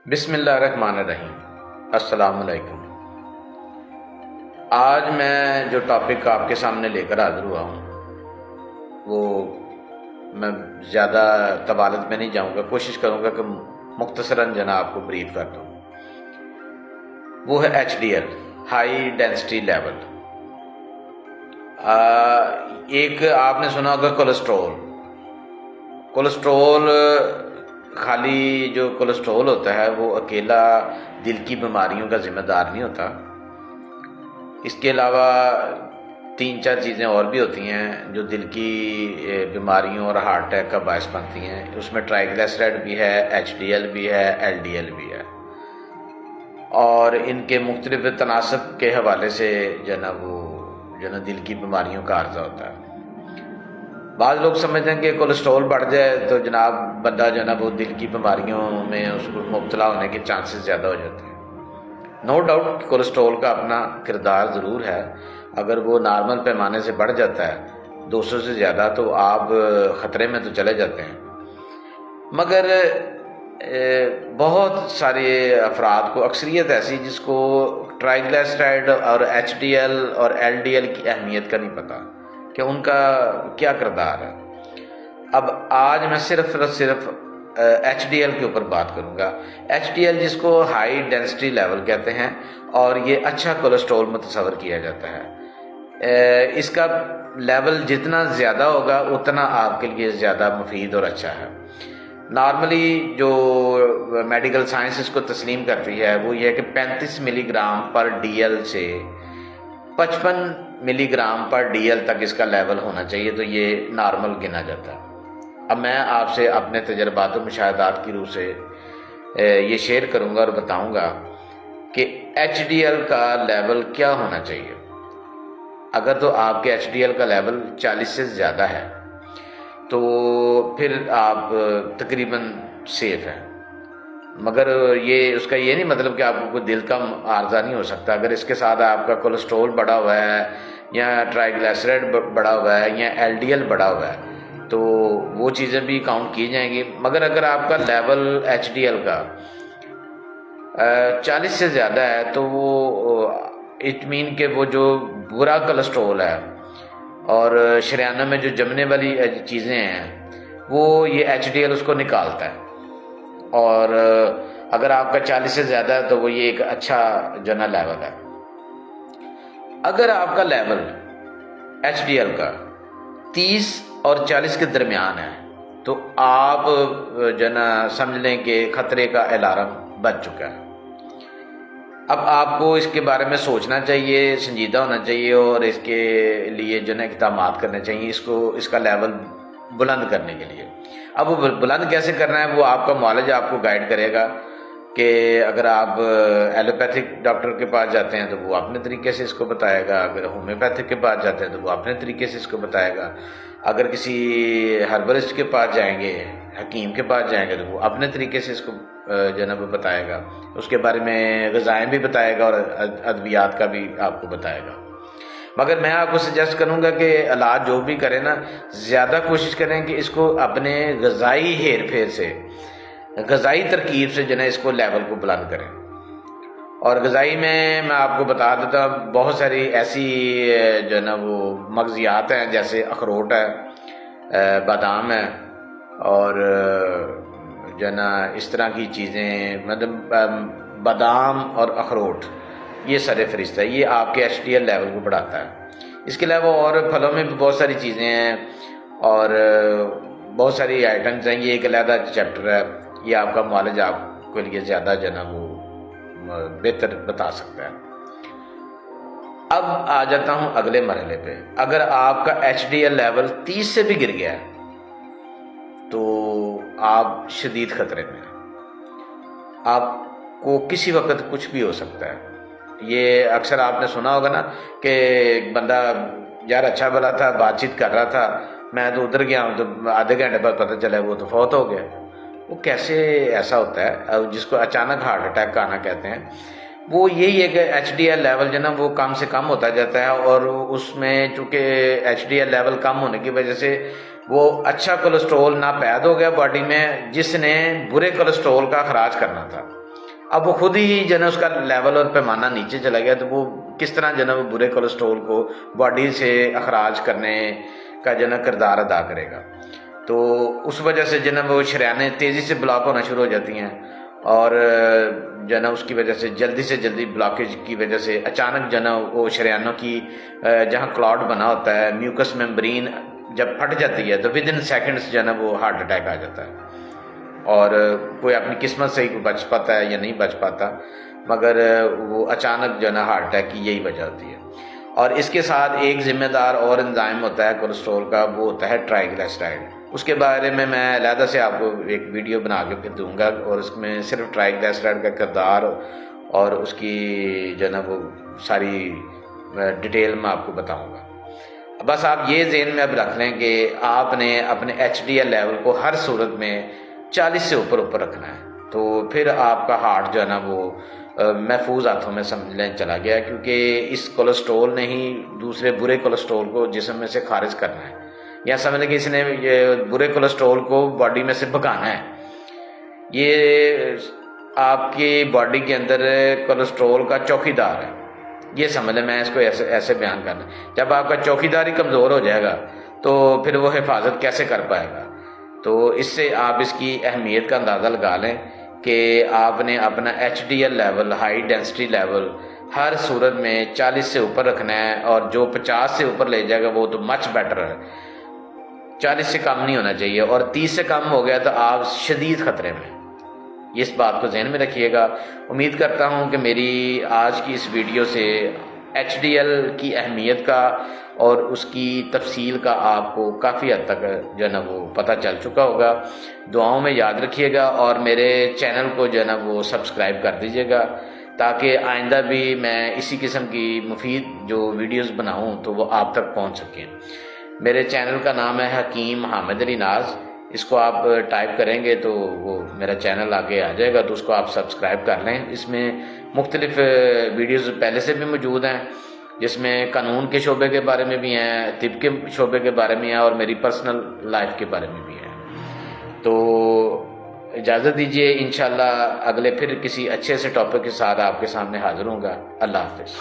بسم اللہ الرحمن الرحیم۔ السلام علیکم۔ آج میں جو ٹاپک آپ کے سامنے لے کر حاضر ہوا ہوں وہ میں زیادہ طوالت میں نہیں جاؤں گا، کوشش کروں گا کہ مختصراً آپ کو بریف کر دوں۔ وہ ہے HDL، ہائی ڈینسٹی لیول۔ ایک آپ نے سنا ہوگا کولیسٹرول خالی جو کولیسٹرول ہوتا ہے وہ اکیلا دل کی بیماریوں کا ذمہ دار نہیں ہوتا، اس کے علاوہ 3-4 چیزیں اور بھی ہوتی ہیں جو دل کی بیماریوں اور ہارٹ اٹیک کا باعث بنتی ہیں۔ اس میں ٹرائیگلیسرائڈ بھی ہے، HDL بھی ہے، LDL بھی ہے، اور ان کے مختلف تناسب کے حوالے سے وہ دل کی بیماریوں کا عارضہ ہوتا ہے۔ بعض لوگ سمجھتے ہیں کہ کولیسٹرول بڑھ جائے تو بندہ وہ دل کی بیماریوں میں اس کو مبتلا ہونے کے چانسز زیادہ ہو جاتے ہیں۔ نو ڈاؤٹ کولیسٹرول کا اپنا کردار ضرور ہے، اگر وہ نارمل پیمانے سے بڑھ جاتا ہے 200 سے زیادہ تو آپ خطرے میں تو چلے جاتے ہیں۔ مگر بہت سارے افراد کو، اکثریت ایسی جس کو ٹرائیگلیسرائڈ اور HDL اور LDL کی اہمیت کا نہیں پتہ کہ ان کا کیا کردار ہے۔ اب آج میں صرف HDL کے اوپر بات کروں گا۔ HDL جس کو ہائی ڈینسٹی لیول کہتے ہیں، اور یہ اچھا کولیسٹرول متصور کیا جاتا ہے۔ اس کا لیول جتنا زیادہ ہوگا اتنا آپ کے لیے زیادہ مفید اور اچھا ہے۔ نارملی جو میڈیکل سائنس اس کو تسلیم کرتی ہے وہ یہ ہے کہ 35 ملی گرام پر DL سے 55 ملی گرام پر DL تک اس کا لیول ہونا چاہیے، تو یہ نارمل گنا جاتا ہے۔ اب میں آپ سے اپنے تجربات و مشاہدات کی روح سے یہ شیئر کروں گا اور بتاؤں گا کہ HDL کا لیول کیا ہونا چاہیے۔ اگر تو آپ کے HDL کا لیول 40 سے زیادہ ہے تو پھر آپ تقریباً سیف ہیں، مگر اس کا یہ نہیں مطلب کہ آپ کو کوئی دل کا عارضہ نہیں ہو سکتا۔ اگر اس کے ساتھ آپ کا کولیسٹرول بڑھا ہوا ہے یا ٹرائیگلیسرائڈ بڑھا ہوا ہے یا LDL بڑھا ہوا ہے تو وہ چیزیں بھی کاؤنٹ کی جائیں گی۔ مگر اگر آپ کا لیول HDL کا 40 سے زیادہ ہے تو وہ اٹ مین کہ وہ جو برا کولیسٹرول ہے اور شریانوں میں جو جمنے والی چیزیں ہیں وہ یہ HDL اس کو نکالتا ہے، اور اگر آپ کا 40 سے زیادہ ہے تو وہ یہ ایک اچھا لیول ہے۔ اگر آپ کا لیول HDL کا 30 اور 40 کے درمیان ہے تو آپ سمجھ لیں کہ خطرے کا الارم بج چکا ہے۔ اب آپ کو اس کے بارے میں سوچنا چاہیے، سنجیدہ ہونا چاہیے، اور اس کے لیے اقدامات کرنے چاہیے اس کا لیول بلند کرنے کے لیے۔ اب وہ بلند کیسے کرنا ہے وہ آپ کا معالج آپ کو گائیڈ کرے گا کہ اگر آپ ایلوپیتھک ڈاکٹر کے پاس جاتے ہیں تو وہ اپنے طریقے سے اس کو بتائے گا، اگر ہومیوپیتھک کے پاس جاتے ہیں تو وہ اپنے طریقے سے اس کو بتائے گا، اگر کسی ہربلسٹ کے پاس جائیں گے، حکیم کے پاس جائیں گے تو وہ اپنے طریقے سے اس کو وہ بتائے گا، اس کے بارے میں غذائیں بھی بتائے گا اور ادویات کا بھی آپ کو بتائے گا۔ مگر میں آپ کو سجیسٹ کروں گا کہ علاج جو بھی کریں نا، زیادہ کوشش کریں کہ اس کو اپنے غذائی ہیر پھیر سے، غذائی ترکیب سے اس کو لیول کو بلند کریں۔ اور غذائی میں آپ کو بتا دیتا ہوں، بہت ساری ایسی وہ مغزیات ہیں، جیسے اخروٹ ہے، بادام ہے، اور اس طرح کی چیزیں، مطلب بادام اور اخروٹ یہ سر فہرست ہے، یہ آپ کے HDL لیول کو بڑھاتا ہے۔ اس کے علاوہ اور پھلوں میں بھی بہت ساری چیزیں ہیں اور بہت ساری آئٹمز ہیں، یہ ایک علیحدہ چیپٹر ہے، یہ آپ کا معالج آپ کے لیے زیادہ وہ بہتر بتا سکتا ہے۔ اب آ جاتا ہوں اگلے مرحلے پہ۔ اگر آپ کا HDL لیول 30 سے بھی گر گیا ہے تو آپ شدید خطرے میں ہیں، آپ کو کسی وقت کچھ بھی ہو سکتا ہے۔ یہ اکثر آپ نے سنا ہوگا نا کہ بندہ یار اچھا بھلا تھا، بات چیت کر رہا تھا، میں تو ادھر گیا ہوں تو آدھے گھنٹے بعد پتہ چلا وہ تو فوت ہو گیا۔ وہ کیسے ایسا ہوتا ہے، جس کو اچانک ہارٹ اٹیک کا آنا کہتے ہیں؟ وہ یہی ہے کہ HDL لیول وہ کم سے کم ہوتا جاتا ہے، اور اس میں چونکہ HDL لیول کم ہونے کی وجہ سے وہ اچھا کولیسٹرول ناپید ہو گیا باڈی میں، جس نے برے کولیسٹرول کا اخراج کرنا تھا۔ اب وہ خود ہی جو ہے نا اس کا لیول اور پیمانہ نیچے چلا گیا، تو وہ کس طرح جو ہے نا وہ برے کولیسٹرول کو باڈی سے اخراج کرنے کا جو ہے نا کردار ادا کرے گا۔ تو اس وجہ سے جو ہے نا وہ شریانیں تیزی سے بلاک ہونا شروع ہو جاتی ہیں، اور جو ہے نا اس کی وجہ سے جلدی بلاکیج کی وجہ سے اچانک جو ہے نا وہ شریانوں کی جہاں کلاٹ بنا ہوتا ہے، میوکس ممبرین جب پھٹ جاتی ہے تو ود ان سیکنڈس جو ہے نا وہ ہارٹ اٹیک آ جاتا ہے، اور کوئی اپنی قسمت سے ہی بچ پاتا ہے یا نہیں بچ پاتا، مگر وہ اچانک جو ہے نا ہارٹ اٹیک کی یہی وجہ ہوتی ہے۔ اور اس کے ساتھ ایک ذمہ دار اور انزائم ہوتا ہے کولیسٹرول کا، وہ ہوتا ہے ٹرائیگلسرائڈ۔ اس کے بارے میں علیحدہ سے آپ کو ایک ویڈیو بنا کے پھر دوں گا، اور اس میں صرف ٹرائیگلسرائڈ کا کردار اور اس کی جو ہے نا وہ ساری ڈیٹیل میں آپ کو بتاؤں گا۔ بس آپ یہ ذہن میں اب رکھ لیں کہ آپ نے اپنے ایچ ڈی ایل لیول کو ہر صورت میں 40 سے اوپر رکھنا ہے، تو پھر آپ کا ہارٹ جو ہے نا وہ محفوظ ہاتھوں میں سمجھ لیں چلا گیا، کیونکہ اس کولیسٹرول نے ہی دوسرے برے کولیسٹرول کو جسم میں سے خارج کرنا ہے، یا سمجھ لیں کہ اس نے یہ برے کولیسٹرول کو باڈی میں سے بھگانا ہے۔ یہ آپ کی باڈی کے اندر کولیسٹرول کا چوکی دار ہے، یہ سمجھ لیں، میں اس کو ایسے بیان کرنا۔ جب آپ کا چوکی دار ہی کمزور ہو جائے گا تو پھر وہ حفاظت کیسے کر پائے گا؟ تو اس سے آپ اس کی اہمیت کا اندازہ لگا لیں کہ آپ نے اپنا H D L level, high density level, ہر صورت میں 40 سے اوپر رکھنا ہے، اور جو 50 سے اوپر لے جائے گا وہ تو مچ بیٹر ہے، 40 سے کم نہیں ہونا چاہیے، اور 30 سے کم ہو گیا تو آپ شدید خطرے میں۔ اس بات کو ذہن میں رکھیے گا۔ امید کرتا ہوں کہ میری آج کی اس ویڈیو سے ایچ ڈی ایل کی اہمیت کا اور اس کی تفصیل کا آپ کو کافی حد تک جو ہے نا وہ پتہ چل چکا ہوگا۔ دعاؤں میں یاد رکھیے گا، اور میرے چینل کو جو ہے نا وہ سبسکرائب کر دیجیے گا، تاکہ آئندہ بھی میں اسی قسم کی مفید جو ویڈیوز بناؤں تو وہ آپ تک پہنچ سکیں۔ میرے چینل کا نام ہے حکیم حامد علی ناز، اس کو آپ ٹائپ کریں گے تو وہ میرا چینل آگے آ جائے گا، تو اس کو آپ سبسکرائب کر لیں۔ اس میں مختلف ویڈیوز پہلے سے بھی موجود ہیں، جس میں قانون کے شعبے کے بارے میں بھی ہیں، طب کے شعبے کے بارے میں ہیں، اور میری پرسنل لائف کے بارے میں بھی ہیں۔ تو اجازت دیجیے، انشاءاللہ اگلے پھر کسی اچھے سے ٹاپک کے ساتھ آپ کے سامنے حاضر ہوں گا۔ اللہ حافظ۔